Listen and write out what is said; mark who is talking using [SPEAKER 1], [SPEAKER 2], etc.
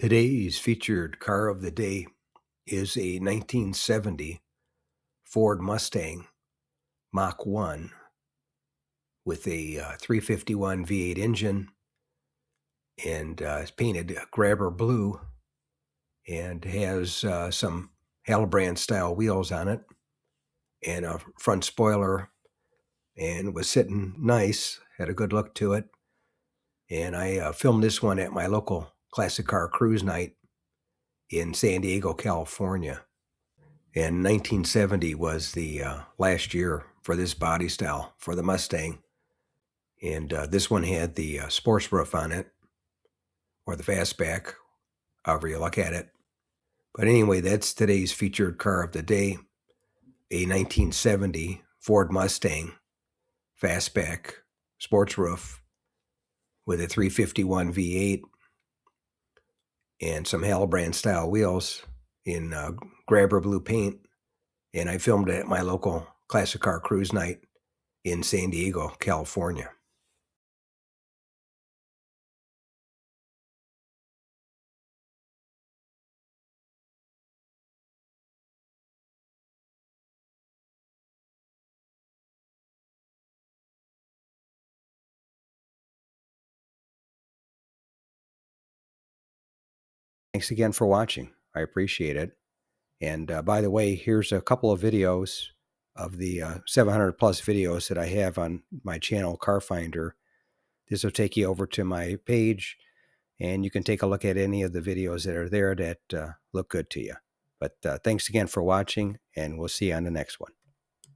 [SPEAKER 1] Today's featured car of the day is a 1970 Ford Mustang Mach 1 with a 351 V8 engine, and it's painted grabber blue and has some Halibrand style wheels on it and a front spoiler, and was sitting nice, had a good look to it. And I filmed this one at my local classic car cruise night in San Diego, California. And 1970 was the last year for this body style for the Mustang. And this one had the sports roof on it, or the fastback, however you look at it. But anyway, that's today's featured car of the day, a 1970 Ford Mustang fastback sports roof with a 351 V8 and some Halibrand style wheels in grabber blue paint. And I filmed it at my local classic car cruise night in San Diego, California. Thanks again for watching. I appreciate it. And by the way, here's a couple of videos of the 700 plus videos that I have on my channel, Car Finder. This will take you over to my page, and you can take a look at any of the videos that are there that look good to you. But thanks again for watching, and we'll see you on the next one.